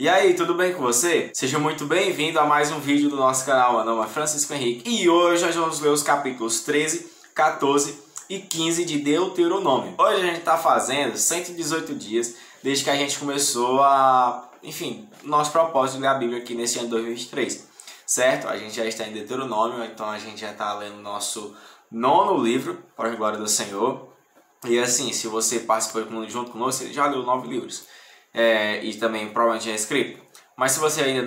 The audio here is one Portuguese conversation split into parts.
E aí, tudo bem com você? Seja muito bem-vindo a mais um vídeo do nosso canal. Meu nome é Francisco Henrique e hoje nós vamos ler os capítulos 13, 14 e 15 de Deuteronômio. Hoje a gente está fazendo 118 dias desde que a gente começou nosso propósito de ler a Bíblia aqui nesse ano de 2023, certo? A gente já está em Deuteronômio, então a gente já está lendo o nosso 9º livro, para a glória do Senhor. E assim, se você participou junto conosco, você já leu 9 livros. E também provavelmente já é inscrito. Mas se você ainda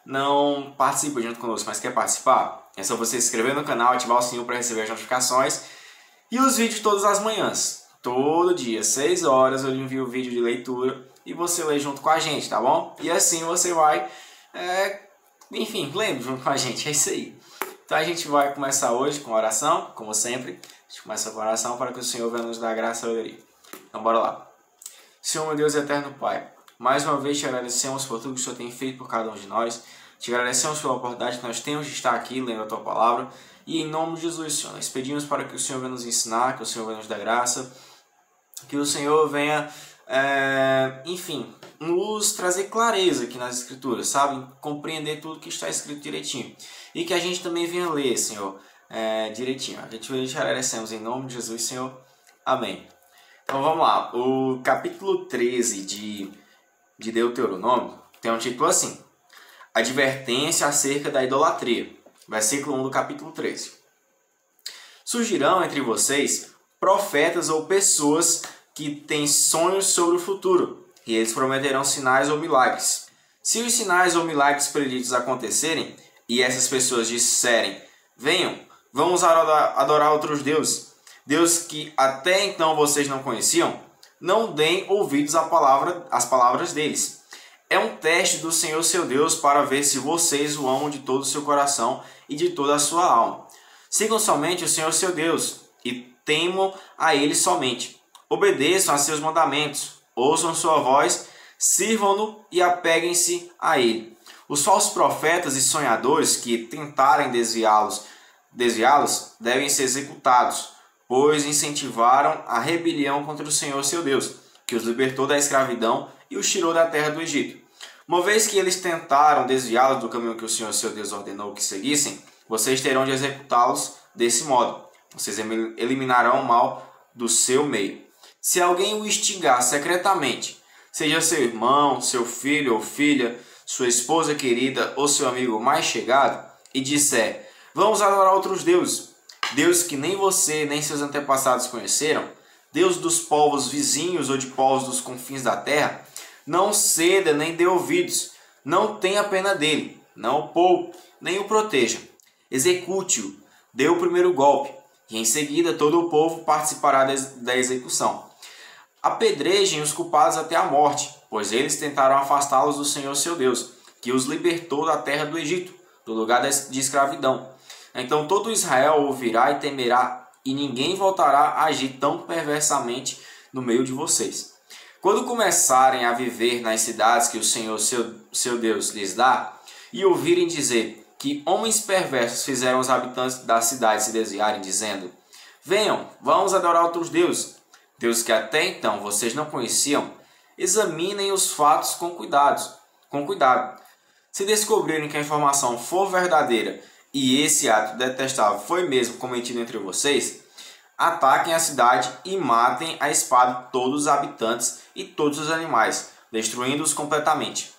não participa junto conosco, mas quer participar, é só você se inscrever no canal, ativar o sininho para receber as notificações e os vídeos todas as manhãs. Todo dia, 6 horas, eu envio o vídeo de leitura e você lê junto com a gente, tá bom? E assim você vai, lendo junto com a gente, é isso aí. Então a gente vai começar hoje com oração, como sempre. A gente começa com oração para que o Senhor venha nos dar graça e sabedoria. Então bora lá. Senhor, meu Deus e eterno Pai, mais uma vez te agradecemos por tudo que o Senhor tem feito por cada um de nós. Te agradecemos pela oportunidade que nós temos de estar aqui lendo a Tua Palavra. E em nome de Jesus, Senhor, nós pedimos para que o Senhor venha nos ensinar, que o Senhor venha nos dar graça, que o Senhor venha, nos trazer clareza aqui nas Escrituras, sabe? Compreender tudo que está escrito direitinho. E que a gente também venha ler, Senhor, direitinho. A gente te agradecemos em nome de Jesus, Senhor. Amém. Então vamos lá, o capítulo 13 de Deuteronômio tem um título assim: Advertência acerca da idolatria. Versículo 1 do capítulo 13. Surgirão entre vocês profetas ou pessoas que têm sonhos sobre o futuro, e eles prometerão sinais ou milagres. Se os sinais ou milagres preditos acontecerem, e essas pessoas disserem: venham, vamos adorar outros deuses, Deus que até então vocês não conheciam, não deem ouvidos às palavras deles. É um teste do Senhor seu Deus para ver se vocês o amam de todo o seu coração e de toda a sua alma. Sigam somente o Senhor seu Deus e temam a Ele somente. Obedeçam a seus mandamentos, ouçam sua voz, sirvam-no e apeguem-se a Ele. Os falsos profetas e sonhadores que tentarem desviá-los devem ser executados, pois incentivaram a rebelião contra o Senhor seu Deus, que os libertou da escravidão e os tirou da terra do Egito. Uma vez que eles tentaram desviá-los do caminho que o Senhor seu Deus ordenou que seguissem, vocês terão de executá-los desse modo. Vocês eliminarão o mal do seu meio. Se alguém o instigar secretamente, seja seu irmão, seu filho ou filha, sua esposa querida ou seu amigo mais chegado, e disser: vamos adorar outros deuses, Deus que nem você nem seus antepassados conheceram, Deus dos povos vizinhos ou de povos dos confins da terra, não ceda nem dê ouvidos, não tenha pena dele, não o poupe, nem o proteja. Execute-o, dê o primeiro golpe, e em seguida todo o povo participará da execução. Apedrejem os culpados até a morte, pois eles tentaram afastá-los do Senhor seu Deus, que os libertou da terra do Egito, do lugar de escravidão. Então todo Israel ouvirá e temerá, e ninguém voltará a agir tão perversamente no meio de vocês. Quando começarem a viver nas cidades que o Senhor seu Deus lhes dá, e ouvirem dizer que homens perversos fizeram os habitantes da cidade se desviarem, dizendo: venham, vamos adorar outros deuses, deuses que até então vocês não conheciam, examinem os fatos com cuidado. Se descobrirem que a informação for verdadeira e esse ato detestável foi mesmo cometido entre vocês, ataquem a cidade e matem a espada todos os habitantes e todos os animais, destruindo-os completamente.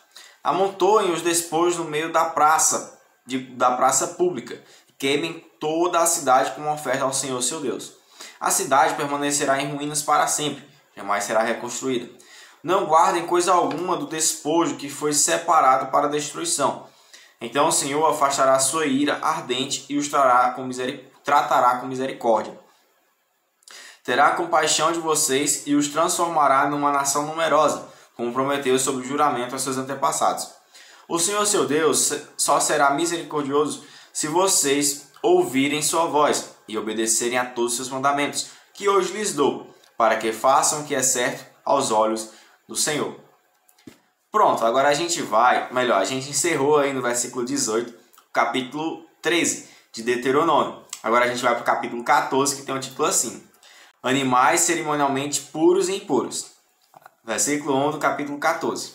Amontoem os despojos no meio da praça pública e queimem toda a cidade como oferta ao Senhor seu Deus. A cidade permanecerá em ruínas para sempre, jamais será reconstruída. Não guardem coisa alguma do despojo que foi separado para destruição. Então o Senhor afastará a sua ira ardente e os tratará com misericórdia. Terá compaixão de vocês e os transformará numa nação numerosa, como prometeu sob juramento a seus antepassados. O Senhor seu Deus só será misericordioso se vocês ouvirem sua voz e obedecerem a todos os seus mandamentos, que hoje lhes dou, para que façam o que é certo aos olhos do Senhor. Pronto, agora a gente encerrou aí no versículo 18, capítulo 13 de Deuteronômio. Agora a gente vai para o capítulo 14, que tem um título assim: Animais cerimonialmente puros e impuros. Versículo 1 do capítulo 14.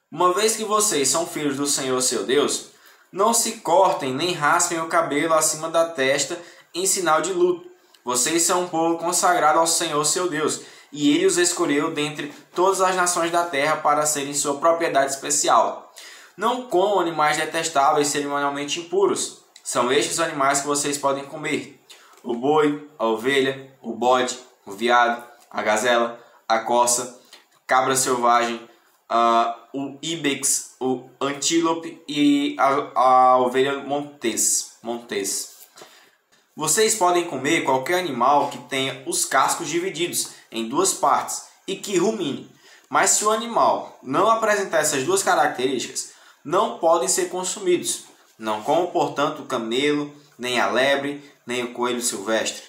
Uma vez que vocês são filhos do Senhor seu Deus, não se cortem nem raspem o cabelo acima da testa em sinal de luto. Vocês são um povo consagrado ao Senhor seu Deus, e Ele os escolheu dentre todas as nações da terra para serem sua propriedade especial. Não comam animais detestáveis cerimonialmente impuros. São estes os animais que vocês podem comer: o boi, a ovelha, o bode, o veado, a gazela, a corça, cabra selvagem, o ibex, o antílope e a ovelha montês. Vocês podem comer qualquer animal que tenha os cascos divididos em duas partes e que rumine. Mas se o animal não apresentar essas duas características, não podem ser consumidos. Não comam, portanto, o camelo, nem a lebre, nem o coelho silvestre.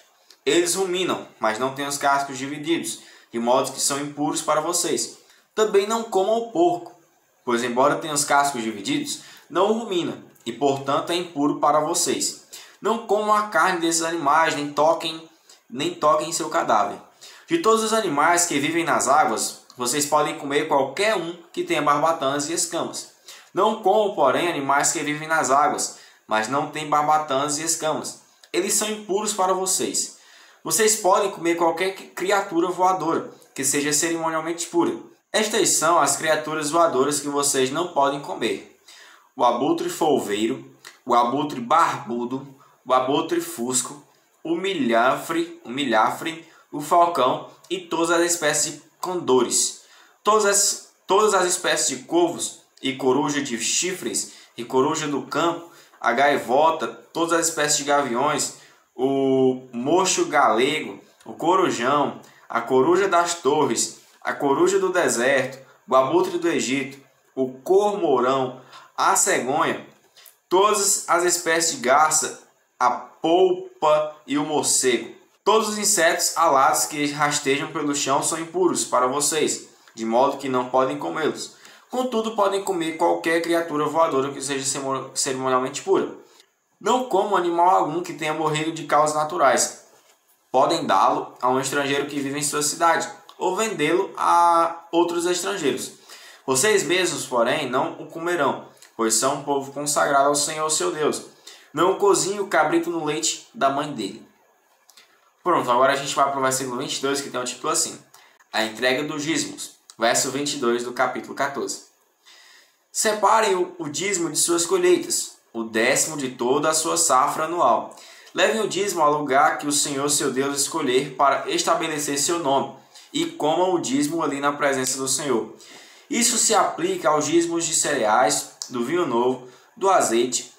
Eles ruminam, mas não têm os cascos divididos, de modo que são impuros para vocês. Também não comam o porco, pois embora tenha os cascos divididos, não rumina, e portanto é impuro para vocês. Não comam a carne desses animais, nem toquem em seu cadáver. De todos os animais que vivem nas águas, vocês podem comer qualquer um que tenha barbatanas e escamas. Não comam, porém, animais que vivem nas águas, mas não têm barbatanas e escamas. Eles são impuros para vocês. Vocês podem comer qualquer criatura voadora, que seja cerimonialmente pura. Estas são as criaturas voadoras que vocês não podem comer: o abutre folveiro, o abutre barbudo, o abutre fusco, o milhafre, o falcão e todas as espécies de condores. Todas as espécies de corvos e coruja de chifres e coruja do campo, a gaivota, todas as espécies de gaviões, o mocho galego, o corujão, a coruja das torres, a coruja do deserto, o abutre do Egito, o cormorão, a cegonha, todas as espécies de garça, a polpa e o morcego. Todos os insetos alados que rastejam pelo chão são impuros para vocês, de modo que não podem comê-los. Contudo, podem comer qualquer criatura voadora que seja cerimonialmente pura. Não comam animal algum que tenha morrido de causas naturais. Podem dá-lo a um estrangeiro que vive em sua cidade, ou vendê-lo a outros estrangeiros. Vocês mesmos, porém, não o comerão, pois são um povo consagrado ao Senhor seu Deus. Não cozinhe o cabrito no leite da mãe dele. Pronto, agora a gente vai para o versículo 22, que tem o título assim: a entrega dos dízimos. Verso 22 do capítulo 14. Separem o dízimo de suas colheitas, o 10º de toda a sua safra anual. Levem o dízimo ao lugar que o Senhor seu Deus escolher para estabelecer seu nome, e comam o dízimo ali na presença do Senhor. Isso se aplica aos dízimos de cereais, do vinho novo, do azeite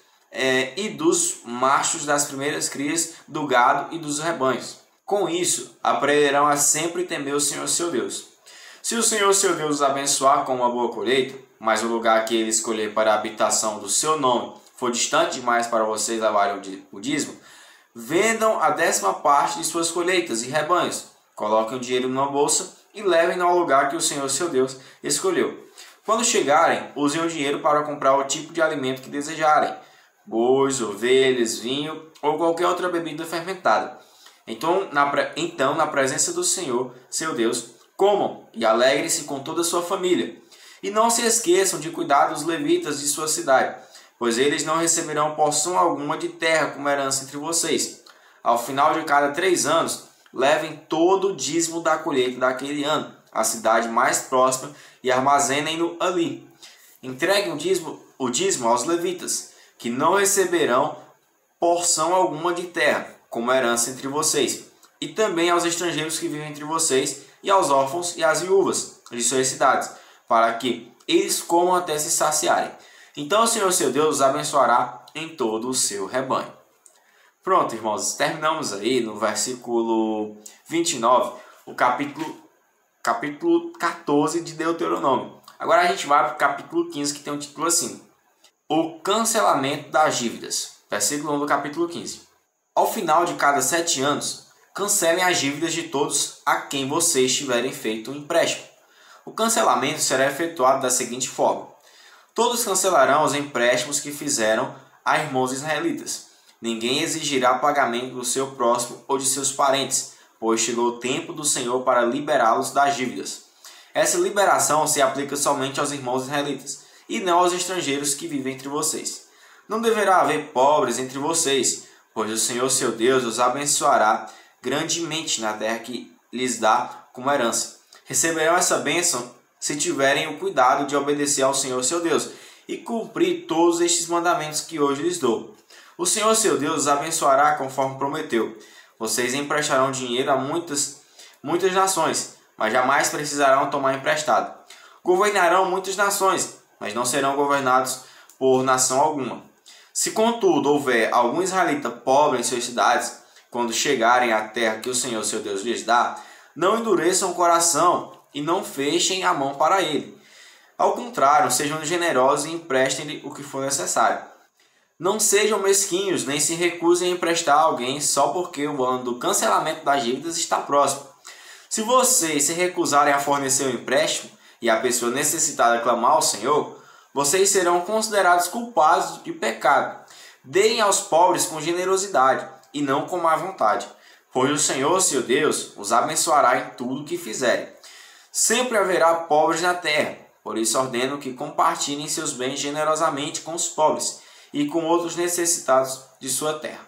e dos machos das primeiras crias do gado e dos rebanhos. Com isso, aprenderão a sempre temer o Senhor seu Deus. Se o Senhor seu Deus os abençoar com uma boa colheita, mas o lugar que ele escolher para a habitação do seu nome for distante demais para vocês levarem o dízimo, vendam a 10ª parte de suas colheitas e rebanhos, coloquem o dinheiro numa bolsa e levem-no ao lugar que o Senhor seu Deus escolheu. Quando chegarem, usem o dinheiro para comprar o tipo de alimento que desejarem: bois, ovelhas, vinho ou qualquer outra bebida fermentada. Então, na presença do Senhor seu Deus, comam e alegrem-se com toda a sua família. E não se esqueçam de cuidar dos levitas de sua cidade, pois eles não receberão porção alguma de terra como herança entre vocês. Ao final de cada 3 anos, levem todo o dízimo da colheita daquele ano à cidade mais próxima e armazenem-no ali. Entreguem o dízimo aos levitas, que não receberão porção alguma de terra como herança entre vocês, e também aos estrangeiros que vivem entre vocês, e aos órfãos e às viúvas de suas cidades, para que eles comam até se saciarem. Então o Senhor seu Deus os abençoará em todo o seu rebanho. Pronto, irmãos, terminamos aí no versículo 29, o capítulo 14 de Deuteronômio. Agora a gente vai para o capítulo 15, que tem um título assim: o cancelamento das dívidas. Versículo 1 do capítulo 15. Ao final de cada 7 anos, cancelem as dívidas de todos a quem vocês tiverem feito um empréstimo. O cancelamento será efetuado da seguinte forma: todos cancelarão os empréstimos que fizeram a irmãos israelitas. Ninguém exigirá pagamento do seu próximo ou de seus parentes, pois chegou o tempo do Senhor para liberá-los das dívidas. Essa liberação se aplica somente aos irmãos israelitas, e não aos estrangeiros que vivem entre vocês. Não deverá haver pobres entre vocês, pois o Senhor seu Deus os abençoará grandemente na terra que lhes dá como herança. Receberão essa bênção se tiverem o cuidado de obedecer ao Senhor seu Deus e cumprir todos estes mandamentos que hoje lhes dou. O Senhor seu Deus os abençoará conforme prometeu. Vocês emprestarão dinheiro a muitas nações, mas jamais precisarão tomar emprestado. Governarão muitas nações, mas não serão governados por nação alguma. Se, contudo, houver algum israelita pobre em suas cidades, quando chegarem à terra que o Senhor seu Deus lhes dá, não endureçam o coração e não fechem a mão para ele. Ao contrário, sejam generosos e emprestem-lhe o que for necessário. Não sejam mesquinhos, nem se recusem a emprestar a alguém só porque o ano do cancelamento das dívidas está próximo. Se vocês se recusarem a fornecer o empréstimo e a pessoa necessitada clamar ao Senhor, vocês serão considerados culpados de pecado. Deem aos pobres com generosidade e não com má vontade, pois o Senhor, seu Deus, os abençoará em tudo o que fizerem. Sempre haverá pobres na terra, por isso ordeno que compartilhem seus bens generosamente com os pobres e com outros necessitados de sua terra.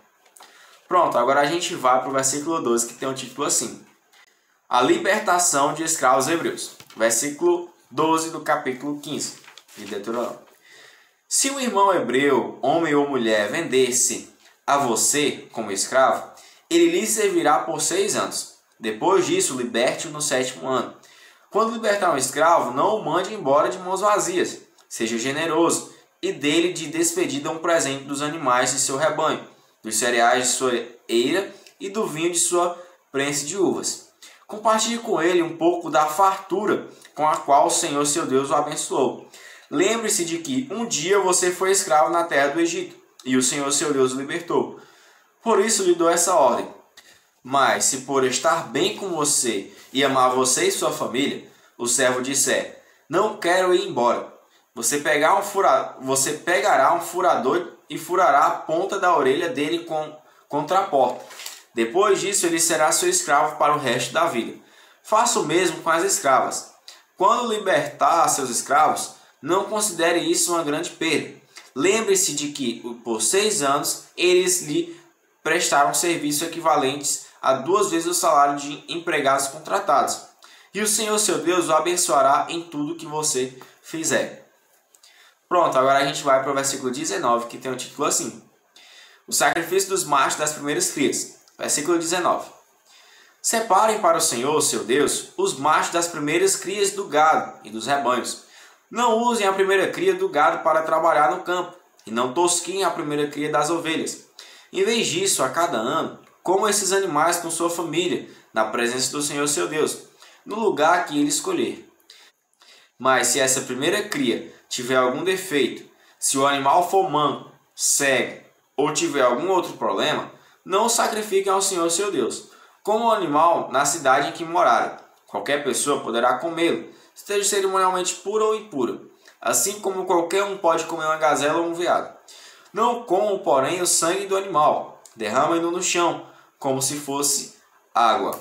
Pronto, agora a gente vai para o versículo 12, que tem um título assim: A libertação de escravos hebreus. Versículo 12 do capítulo 15 de Deuteronômio. Se um irmão hebreu, homem ou mulher, vender-se a você como escravo, ele lhe servirá por 6 anos. Depois disso, liberte-o no 7º ano. Quando libertar um escravo, não o mande embora de mãos vazias. Seja generoso e dê-lhe de despedida um presente dos animais de seu rebanho, dos cereais de sua eira e do vinho de sua prensa de uvas. Compartilhe com ele um pouco da fartura com a qual o Senhor seu Deus o abençoou. Lembre-se de que um dia você foi escravo na terra do Egito, e o Senhor seu Deus o libertou. Por isso lhe dou essa ordem. Mas se por estar bem com você e amar você e sua família, o servo disser: não quero ir embora, você pegará um furador e furará a ponta da orelha dele contra a porta. Depois disso, ele será seu escravo para o resto da vida. Faça o mesmo com as escravas. Quando libertar seus escravos, não considere isso uma grande perda. Lembre-se de que, por 6 anos, eles lhe prestaram serviço equivalentes a 2 vezes o salário de empregados contratados. E o Senhor seu Deus o abençoará em tudo que você fizer. Pronto, agora a gente vai para o versículo 19, que tem um título assim: O sacrifício dos machos das primeiras crias. Versículo 19. Separem para o Senhor, seu Deus, os machos das primeiras crias do gado e dos rebanhos. Não usem a primeira cria do gado para trabalhar no campo, e não tosquiem a primeira cria das ovelhas. Em vez disso, a cada ano, comam esses animais com sua família, na presença do Senhor seu Deus, no lugar que ele escolher. Mas se essa primeira cria tiver algum defeito, se o animal for manco, cego ou tiver algum outro problema, não o sacrifiquem ao Senhor seu Deus, como o animal na cidade em que morarem. Qualquer pessoa poderá comê-lo, esteja cerimonialmente pura ou impura, assim como qualquer um pode comer uma gazela ou um veado. Não comam, porém, o sangue do animal, derramem-no no chão, como se fosse água.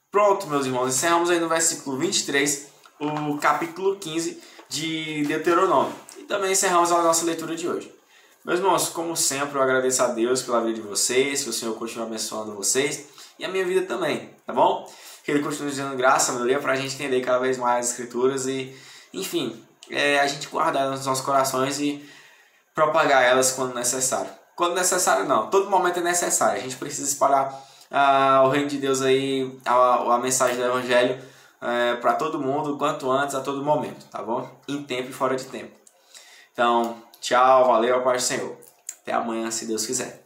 Pronto, meus irmãos, encerramos aí no versículo 23, o capítulo 15 de Deuteronômio. E também encerramos a nossa leitura de hoje. Meus irmãos, como sempre, eu agradeço a Deus pela vida de vocês, que o Senhor continue abençoando vocês e a minha vida também, tá bom? Que Ele continue dando graça, melhoria, para a gente entender cada vez mais as Escrituras e, enfim, a gente guardar nos nossos corações e propagar elas quando necessário. Quando necessário, não. Todo momento é necessário. A gente precisa espalhar o reino de Deus aí, a mensagem do Evangelho para todo mundo, quanto antes, a todo momento, tá bom? Em tempo e fora de tempo. Então, tchau, valeu, a paz do Senhor. Até amanhã, se Deus quiser.